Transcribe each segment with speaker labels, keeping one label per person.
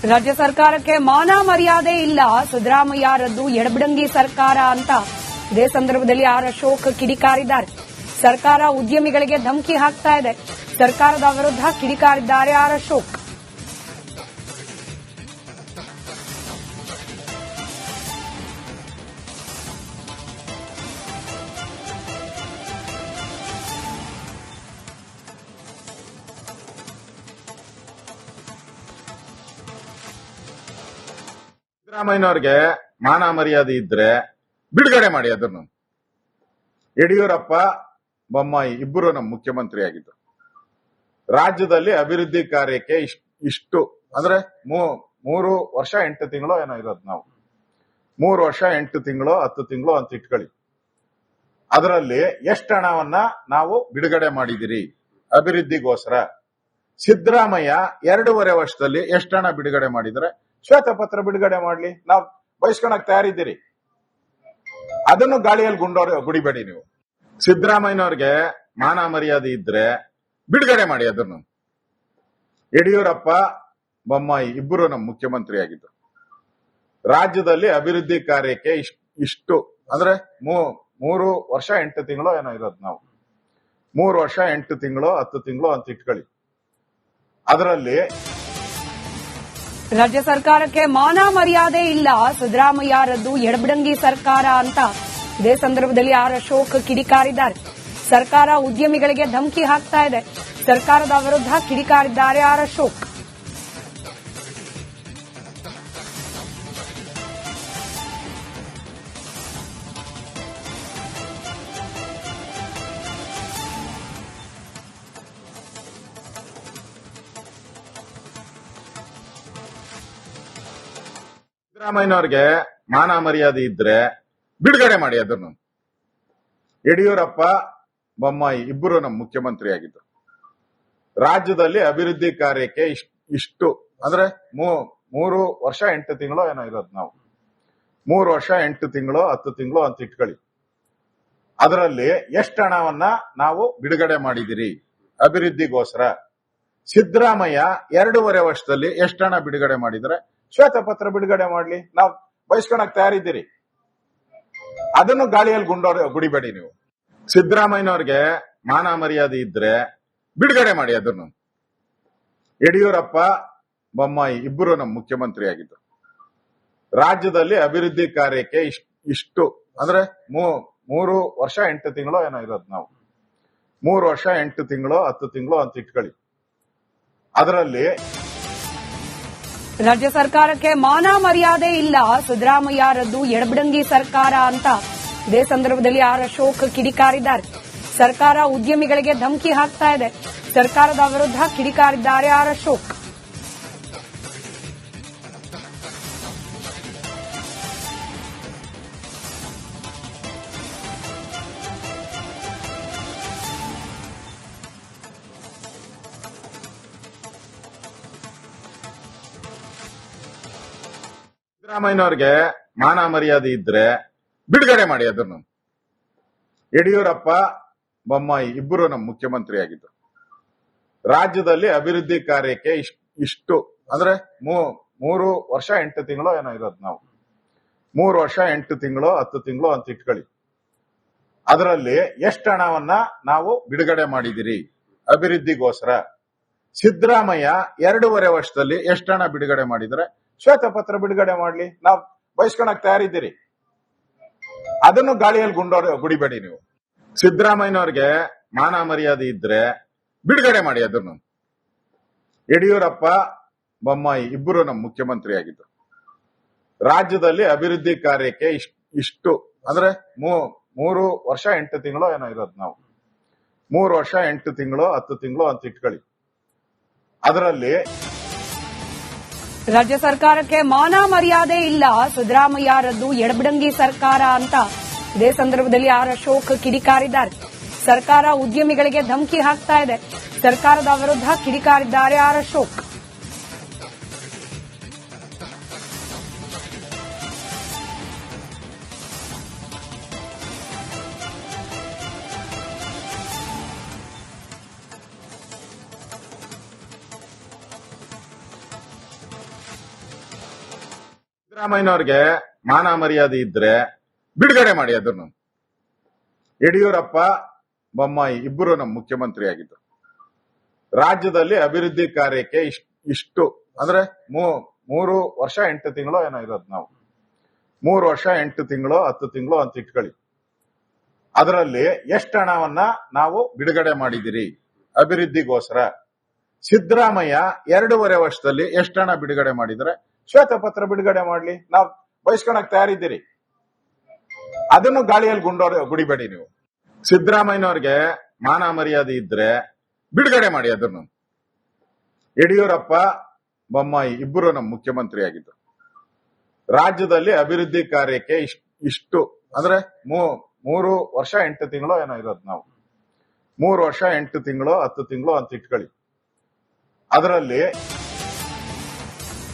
Speaker 1: ರಾಜ್ಯ ಸರ್ಕಾರಕ್ಕೆ ಮಾನ ಮರ್ಯಾದೆ ಇಲ್ಲ, ಸಿದ್ದರಾಮಯ್ಯ ರದ್ದು ಎಡಬಿಡಂಗಿ ಸರ್ಕಾರ ಅಂತ ಇದೇ ಸಂದರ್ಭದಲ್ಲಿ ಆರ್ ಅಶೋಕ್ ಕಿಡಿಕಾರಿದ್ದಾರೆ. ಸರ್ಕಾರ ಉದ್ಯಮಿಗಳಿಗೆ ಧಮಕಿ ಹಾಕ್ತಾ ಇದೆ. ಸರ್ಕಾರದ ವಿರುದ್ಧ ಕಿಡಿಕಾರಿದ್ದಾರೆ ಆರ್ ಅಶೋಕ್.
Speaker 2: ಸಿದ್ದರಾಮಯ್ಯನವ್ರಿಗೆ ಮಾನ ಮರ್ಯಾದೆ ಇದ್ರೆ ಬಿಡುಗಡೆ ಮಾಡಿ ಅದನ್ನು. ಯಡಿಯೂರಪ್ಪ ಬೊಮ್ಮಾಯಿ ಇಬ್ಬರು ನಮ್ಮ ಮುಖ್ಯಮಂತ್ರಿ ಆಗಿದ್ರು. ರಾಜ್ಯದಲ್ಲಿ ಅಭಿವೃದ್ಧಿ ಕಾರ್ಯಕ್ಕೆ ಇಷ್ಟು ಅಂದ್ರೆ 3 ವರ್ಷ 8 ತಿಂಗಳು ಏನೋ ಇರೋದು. ನಾವು 3 ವರ್ಷ 8 ತಿಂಗಳು 10 ತಿಂಗಳು ಅಂತ ಇಟ್ಕೊಳ್ಳಿ. ಅದರಲ್ಲಿ ಎಷ್ಟು ಹಣವನ್ನ ನಾವು ಬಿಡುಗಡೆ ಮಾಡಿದಿರಿ ಅಭಿವೃದ್ಧಿಗೋಸ್ಕರ? ಸಿದ್ದರಾಮಯ್ಯ 2.5 ವರ್ಷದಲ್ಲಿ ಎಷ್ಟು ಹಣ ಬಿಡುಗಡೆ ಮಾಡಿದ್ರೆ ಶ್ವೇತಪತ್ರ ಬಿಡುಗಡೆ ಮಾಡ್ಲಿ, ನಾವು ಬಯಸ್ಕೊಳಕ್ ತಯಾರಿದ್ದೀರಿ. ಅದನ್ನು ಗಾಳಿಯಲ್ಲಿ ಗುಡಿಬೇಡಿ ನೀವು. ಸಿದ್ದರಾಮಯ್ಯನವ್ರಿಗೆ ಮಾನ ಮರ್ಯಾದೆ ಇದ್ರೆ ಬಿಡುಗಡೆ ಮಾಡಿ ಅದನ್ನು. ಯಡಿಯೂರಪ್ಪ ಬೊಮ್ಮಾಯಿ ಇಬ್ಬರು ನಮ್ಮ ಮುಖ್ಯಮಂತ್ರಿ ಆಗಿದ್ರು. ರಾಜ್ಯದಲ್ಲಿ ಅಭಿವೃದ್ಧಿ ಕಾರ್ಯಕ್ಕೆ ಇಷ್ಟು ಅಂದ್ರೆ 3 ವರ್ಷ 8 ತಿಂಗಳು ಏನೋ ಇರೋದು. ನಾವು 3 ವರ್ಷ 8 ತಿಂಗಳು 10 ತಿಂಗಳು ಅಂತ ಇಟ್ಕೊಳ್ಳಿ. ಅದರಲ್ಲಿ
Speaker 1: ರಾಜ್ಯ ಸರ್ಕಾರಕ್ಕೆ ಮಾನ ಮರ್ಯಾದೆ ಇಲ್ಲ, ಸಿದ್ದರಾಮಯ್ಯ ರದ್ದು ಎಡಬಿಡಂಗಿ ಸರ್ಕಾರ ಅಂತ ಇದೇ ಸಂದರ್ಭದಲ್ಲಿ ಆರ್ ಅಶೋಕ್ ಕಿಡಿಕಾರಿದ್ದಾರೆ. ಸರ್ಕಾರ ಉದ್ಯಮಿಗಳಿಗೆ ಧಮಕಿ ಹಾಕ್ತಾ ಇದೆ. ಸರ್ಕಾರದ ವಿರುದ್ಧ ಕಿಡಿಕಾರಿದ್ದಾರೆ ಆರ್ ಅಶೋಕ್.
Speaker 2: ಸಿದ್ದರಾಮಯ್ಯನವ್ರಿಗೆ ಮಾನ ಮರ್ಯಾದೆ ಇದ್ರೆ ಬಿಡುಗಡೆ ಮಾಡಿ ಅದನ್ನು. ಯಡಿಯೂರಪ್ಪ ಬೊಮ್ಮಾಯಿ ಇಬ್ಬರು ನಮ್ಮ ಮುಖ್ಯಮಂತ್ರಿ ಆಗಿದ್ರು. ರಾಜ್ಯದಲ್ಲಿ ಅಭಿವೃದ್ಧಿ ಕಾರ್ಯಕ್ಕೆ ಇಷ್ಟು ಅಂದ್ರೆ 3 ವರ್ಷ 8 ತಿಂಗಳು ಏನೋ ಇರೋದು. ನಾವು 3 ವರ್ಷ 8 ತಿಂಗಳು 10 ತಿಂಗಳು ಅಂತ ಇಟ್ಕೊಳ್ಳಿ. ಅದರಲ್ಲಿ ಎಷ್ಟು ಹಣವನ್ನ ನಾವು ಬಿಡುಗಡೆ ಮಾಡಿದಿರಿ ಅಭಿವೃದ್ಧಿಗೋಸ್ಕರ? ಸಿದ್ದರಾಮಯ್ಯ 2.5 ವರ್ಷದಲ್ಲಿ ಎಷ್ಟು ಹಣ ಬಿಡುಗಡೆ ಮಾಡಿದ್ರೆ ಶ್ವೇತಪತ್ರ ಬಿಡುಗಡೆ ಮಾಡ್ಲಿ, ನಾವು ಬಯಸ್ಕೊಳಕ್ ತಯಾರಿದ್ದೀರಿ. ಅದನ್ನು ಗಾಳಿಯಲ್ಲಿ ಗುಡಿಬೇಡಿ ನೀವು. ಸಿದ್ದರಾಮಯ್ಯನವ್ರಿಗೆ ಮಾನ ಮರ್ಯಾದೆ ಇದ್ರೆ ಬಿಡುಗಡೆ ಮಾಡಿ ಅದನ್ನು. ಯಡಿಯೂರಪ್ಪ ಬೊಮ್ಮಾಯಿ ಇಬ್ಬರು ನಮ್ಮ ಮುಖ್ಯಮಂತ್ರಿ ಆಗಿದ್ರು. ರಾಜ್ಯದಲ್ಲಿ ಅಭಿವೃದ್ಧಿ ಕಾರ್ಯಕ್ಕೆ ಇಷ್ಟು ಅಂದ್ರೆ 3 ವರ್ಷ 8 ತಿಂಗಳು ಏನೋ ಇರೋದು. ನಾವು 3 ವರ್ಷ 8 ತಿಂಗಳು 10 ತಿಂಗಳು ಅಂತ ಇಟ್ಕೊಳ್ಳಿ. ಅದರಲ್ಲಿ
Speaker 1: ರಾಜ್ಯ ಸರ್ಕಾರಕ್ಕೆ ಮಾನ ಮರ್ಯಾದೆ ಇಲ್ಲ, ಸಿದ್ದರಾಮಯ್ಯ ರದ್ದು ಎಡಬಿಡಂಗಿ ಸರ್ಕಾರ ಅಂತ ಇದೇ ಸಂದರ್ಭದಲ್ಲಿ ಆರ್ ಅಶೋಕ್ ಕಿಡಿಕಾರಿದ್ದಾರೆ. ಸರ್ಕಾರ ಉದ್ಯಮಿಗಳಿಗೆ ಧಮಕಿ ಹಾಕ್ತಾ ಇದೆ. ಸರ್ಕಾರದ ವಿರುದ್ಧ ಕಿಡಿಕಾರಿದ್ದಾರೆ ಆರ್ ಅಶೋಕ್.
Speaker 2: ಸಿದ್ದರಾಮಯ್ಯನವ್ರಿಗೆ ಮಾನ ಮರ್ಯಾದೆ ಇದ್ರೆ ಬಿಡುಗಡೆ ಮಾಡಿ ಅದನ್ನು. ಯಡಿಯೂರಪ್ಪ ಬೊಮ್ಮಾಯಿ ಇಬ್ಬರು ನಮ್ಮ ಮುಖ್ಯಮಂತ್ರಿ ಆಗಿದ್ರು. ರಾಜ್ಯದಲ್ಲಿ ಅಭಿವೃದ್ಧಿ ಕಾರ್ಯಕ್ಕೆ ಇಷ್ಟು ಅಂದ್ರೆ 3 ವರ್ಷ 8 ತಿಂಗಳು ಏನೋ ಇರೋದು. ನಾವು 3 ವರ್ಷ 8 ತಿಂಗಳು 10 ತಿಂಗಳು ಅಂತ ಇಟ್ಕೊಳ್ಳಿ. ಅದರಲ್ಲಿ ಎಷ್ಟು ಹಣವನ್ನ ನಾವು ಬಿಡುಗಡೆ ಮಾಡಿದಿರಿ ಅಭಿವೃದ್ಧಿಗೋಸ್ಕರ? ಸಿದ್ದರಾಮಯ್ಯ 2.5 ವರ್ಷದಲ್ಲಿ ಎಷ್ಟು ಹಣ ಬಿಡುಗಡೆ ಮಾಡಿದ್ರೆ ಶ್ವೇತಪತ್ರ ಬಿಡುಗಡೆ ಮಾಡ್ಲಿ, ನಾವು ಬಯಸ್ಕೊಳಕ್ ತಯಾರಿದ್ದೀರಿ. ಅದನ್ನು ಗಾಳಿಯಲ್ಲಿ ಗುಡಿಬೇಡಿ ನೀವು. ಸಿದ್ದರಾಮಯ್ಯನವ್ರಿಗೆ ಮಾನ ಮರ್ಯಾದೆ ಇದ್ರೆ ಬಿಡುಗಡೆ ಮಾಡಿ ಅದನ್ನು. ಯಡಿಯೂರಪ್ಪ ಬೊಮ್ಮಾಯಿ ಇಬ್ಬರು ನಮ್ಮ ಮುಖ್ಯಮಂತ್ರಿ ಆಗಿದ್ರು. ರಾಜ್ಯದಲ್ಲಿ ಅಭಿವೃದ್ಧಿ ಕಾರ್ಯಕ್ಕೆ ಇಷ್ಟು ಅಂದ್ರೆ 3 ವರ್ಷ 8 ತಿಂಗಳು ಏನೋ ಇರೋದು. ನಾವು 3 ವರ್ಷ 8 ತಿಂಗಳು 10 ತಿಂಗಳು ಅಂತ ಇಟ್ಕೊಳ್ಳಿ. ಅದರಲ್ಲಿ
Speaker 1: ರಾಜ್ಯ ಸರ್ಕಾರಕ್ಕೆ ಮಾನ ಮರ್ಯಾದೆ ಇಲ್ಲ, ಸಿದ್ದರಾಮಯ್ಯ ರದ್ದು ಎಡಬಿಡಂಗಿ ಸರ್ಕಾರ ಅಂತ ಇದೇ ಸಂದರ್ಭದಲ್ಲಿ ಆರ್ ಅಶೋಕ್ ಕಿಡಿಕಾರಿದ್ದಾರೆ. ಸರ್ಕಾರ ಉದ್ಯಮಿಗಳಿಗೆ ಧಮಕಿ ಹಾಕ್ತಾ ಇದೆ. ಸರ್ಕಾರದ ವಿರುದ್ಧ ಕಿಡಿಕಾರಿದ್ದಾರೆ ಆರ್ ಅಶೋಕ್.
Speaker 2: ಸಿದ್ದರಾಮಯ್ಯನವ್ರಿಗೆ ಮಾನ ಮರ್ಯಾದೆ ಇದ್ರೆ ಬಿಡುಗಡೆ ಮಾಡಿ ಅದನ್ನು. ಯಡಿಯೂರಪ್ಪ ಬೊಮ್ಮಾಯಿ ಇಬ್ಬರು ನಮ್ಮ ಮುಖ್ಯಮಂತ್ರಿ ಆಗಿದ್ರು. ರಾಜ್ಯದಲ್ಲಿ ಅಭಿವೃದ್ಧಿ ಕಾರ್ಯಕ್ಕೆ ಇಷ್ಟು ಅಂದ್ರೆ 3 ವರ್ಷ 8 ತಿಂಗಳು ಏನೋ ಇರೋದು. ನಾವು 3 ವರ್ಷ 8 ತಿಂಗಳು 10 ತಿಂಗಳು ಅಂತ ಇಟ್ಕೊಳ್ಳಿ. ಅದರಲ್ಲಿ ಎಷ್ಟು ಹಣವನ್ನ ನಾವು ಬಿಡುಗಡೆ ಮಾಡಿದಿರಿ ಅಭಿವೃದ್ಧಿಗೋಸ್ಕರ? ಸಿದ್ದರಾಮಯ್ಯ 2.5 ವರ್ಷದಲ್ಲಿ ಎಷ್ಟು ಹಣ ಬಿಡುಗಡೆ ಮಾಡಿದ್ರೆ ಶ್ವೇತಪತ್ರ ಬಿಡುಗಡೆ ಮಾಡ್ಲಿ, ನಾವು ಬಯಸ್ಕೊಳಕ್ ತಯಾರಿದ್ದೀರಿ. ಅದನ್ನು ಗಾಳಿಯಲ್ಲಿ ಗುಡಿಬೇಡಿ ನೀವು. ಸಿದ್ದರಾಮಯ್ಯನವ್ರಿಗೆ ಮಾನ ಮರ್ಯಾದೆ ಇದ್ರೆ ಬಿಡುಗಡೆ ಮಾಡಿ ಅದನ್ನು. ಯಡಿಯೂರಪ್ಪ ಬೊಮ್ಮಾಯಿ ಇಬ್ಬರು ನಮ್ಮ ಮುಖ್ಯಮಂತ್ರಿ ಆಗಿದ್ರು. ರಾಜ್ಯದಲ್ಲಿ ಅಭಿವೃದ್ಧಿ ಕಾರ್ಯಕ್ಕೆ ಇಷ್ಟು ಅಂದ್ರೆ 3 ವರ್ಷ 8 ತಿಂಗಳು ಏನೋ ಇರೋದು. ನಾವು 3 ವರ್ಷ 8 ತಿಂಗಳು 10 ತಿಂಗಳು ಅಂತ ಇಟ್ಕೊಳ್ಳಿ. ಅದರಲ್ಲಿ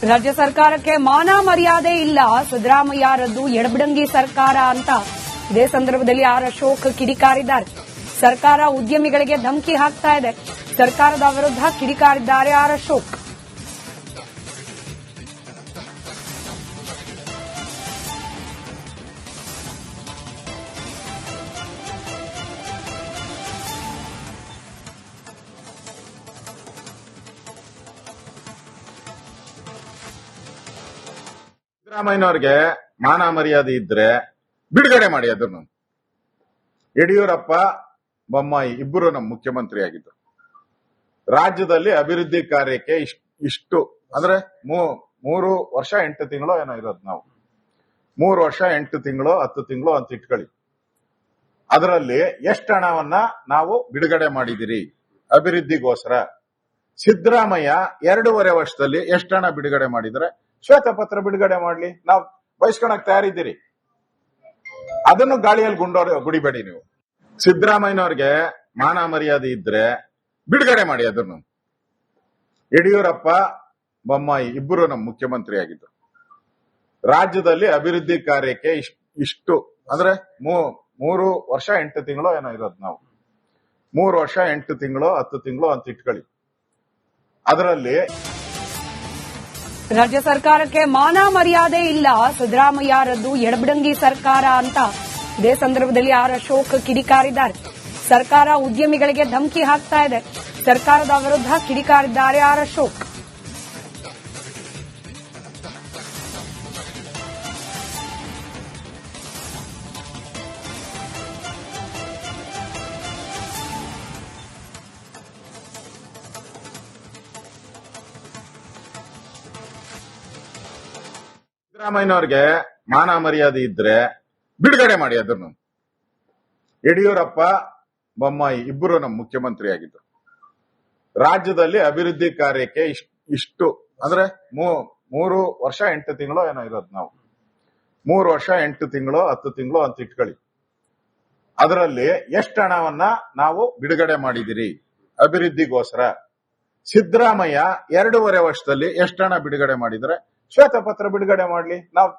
Speaker 1: ರಾಜ್ಯ ಸರ್ಕಾರಕ್ಕೆ ಮಾನ ಮರ್ಯಾದೆ ಇಲ್ಲ, ಸಿದ್ದರಾಮಯ್ಯರದ್ದು ಎಡಬಿಡಂಗಿ ಸರ್ಕಾರ ಅಂತ ಇದೇ ಸಂದರ್ಭದಲ್ಲಿ ಆರ್ ಅಶೋಕ್ ಕಿಡಿಕಾರಿದ್ದಾರೆ. ಸರ್ಕಾರ ಉದ್ಯಮಿಗಳಿಗೆ ಧಮಕಿ ಹಾಕ್ತಾ ಇದೆ. ಸರ್ಕಾರದ ವಿರುದ್ಧ ಕಿಡಿಕಾರಿದ್ದಾರೆ ಆರ್ ಅಶೋಕ್.
Speaker 2: ಸಿದ್ದರಾಮಯ್ಯನವ್ರಿಗೆ ಮಾನ ಮರ್ಯಾದೆ ಇದ್ರೆ ಬಿಡುಗಡೆ ಮಾಡಿ ಅದನ್ನು. ಯಡಿಯೂರಪ್ಪ ಬೊಮ್ಮಾಯಿ ಇಬ್ಬರು ನಮ್ಮ ಮುಖ್ಯಮಂತ್ರಿ ಆಗಿದ್ರು. ರಾಜ್ಯದಲ್ಲಿ ಅಭಿವೃದ್ಧಿ ಕಾರ್ಯಕ್ಕೆ ಇಷ್ಟು ಅಂದ್ರೆ 3 ವರ್ಷ 8 ತಿಂಗಳು ಏನೋ ಇರೋದು. ನಾವು 3 ವರ್ಷ 8 ತಿಂಗಳು 10 ತಿಂಗಳು ಅಂತ ಇಟ್ಕೊಳ್ಳಿ. ಅದರಲ್ಲಿ ಎಷ್ಟು ಹಣವನ್ನ ನಾವು ಬಿಡುಗಡೆ ಮಾಡಿದಿರಿ ಅಭಿವೃದ್ಧಿಗೋಸ್ಕರ? ಸಿದ್ದರಾಮಯ್ಯ 2.5 ವರ್ಷದಲ್ಲಿ ಎಷ್ಟು ಹಣ ಬಿಡುಗಡೆ ಮಾಡಿದ್ರೆ ಶ್ವೇತಪತ್ರ ಬಿಡುಗಡೆ ಮಾಡ್ಲಿ, ನಾವು ಬಯಸ್ಕೊಳಕ್ ತಯಾರಿದ್ದೀರಿ. ಅದನ್ನು ಗಾಳಿಯಲ್ಲಿ ಗುಡಿಬೇಡಿ ನೀವು. ಸಿದ್ದರಾಮಯ್ಯನವ್ರಿಗೆ ಮಾನ ಮರ್ಯಾದೆ ಇದ್ರೆ ಬಿಡುಗಡೆ ಮಾಡಿ ಅದನ್ನು. ಯಡಿಯೂರಪ್ಪ ಬೊಮ್ಮಾಯಿ ಇಬ್ಬರು ನಮ್ಮ ಮುಖ್ಯಮಂತ್ರಿ ಆಗಿದ್ರು. ರಾಜ್ಯದಲ್ಲಿ ಅಭಿವೃದ್ಧಿ ಕಾರ್ಯಕ್ಕೆ ಇಷ್ಟು ಅಂದ್ರೆ 3 ವರ್ಷ 8 ತಿಂಗಳು ಏನೋ ಇರೋದು. ನಾವು 3 ವರ್ಷ 8 ತಿಂಗಳು 10 ತಿಂಗಳು ಅಂತ ಇಟ್ಕೊಳ್ಳಿ. ಅದರಲ್ಲಿ
Speaker 1: ರಾಜ್ಯ ಸರ್ಕಾರಕ್ಕೆ ಮಾನ ಮರ್ಯಾದೆ ಇಲ್ಲ, ಸಿದ್ದರಾಮಯ್ಯರದ್ದು ಎಡಬಿಡಂಗಿ ಸರ್ಕಾರ ಅಂತ ಇದೇ ಸಂದರ್ಭದಲ್ಲಿ ಆರ್ ಅಶೋಕ್ ಕಿಡಿಕಾರಿದ್ದಾರೆ. ಸರ್ಕಾರ ಉದ್ಯಮಿಗಳಿಗೆ ಧಮಕಿ ಹಾಕ್ತಾ ಇದೆ. ಸರ್ಕಾರದ ವಿರುದ್ಧ ಕಿಡಿಕಾರಿದ್ದಾರೆ ಆರ್ ಅಶೋಕ್.
Speaker 2: ಸಿದ್ದರಾಮಯ್ಯನವ್ರಿಗೆ ಮಾನ ಮರ್ಯಾದೆ ಇದ್ರೆ ಬಿಡುಗಡೆ ಮಾಡಿ ಅದನ್ನು. ಯಡಿಯೂರಪ್ಪ ಬೊಮ್ಮಾಯಿ ಇಬ್ಬರು ನಮ್ಮ ಮುಖ್ಯಮಂತ್ರಿ ಆಗಿದ್ರು. ರಾಜ್ಯದಲ್ಲಿ ಅಭಿವೃದ್ಧಿ ಕಾರ್ಯಕ್ಕೆ ಇಷ್ಟು ಅಂದ್ರೆ 3 ವರ್ಷ 8 ತಿಂಗಳು ಏನೋ ಇರೋದು. ನಾವು 3 ವರ್ಷ 8 ತಿಂಗಳು 10 ತಿಂಗಳು ಅಂತ ಇಟ್ಕೊಳ್ಳಿ. ಅದರಲ್ಲಿ ಎಷ್ಟು ಹಣವನ್ನ ನಾವು ಬಿಡುಗಡೆ ಮಾಡಿದಿರಿ ಅಭಿವೃದ್ಧಿಗೋಸ್ಕರ? ಸಿದ್ದರಾಮಯ್ಯ 2.5 ವರ್ಷದಲ್ಲಿ ಎಷ್ಟು ಹಣ ಬಿಡುಗಡೆ ಮಾಡಿದ್ರೆ ಶ್ವೇತಪತ್ರ ಬಿಡುಗಡೆ ಮಾಡ್ಲಿ, ನಾವು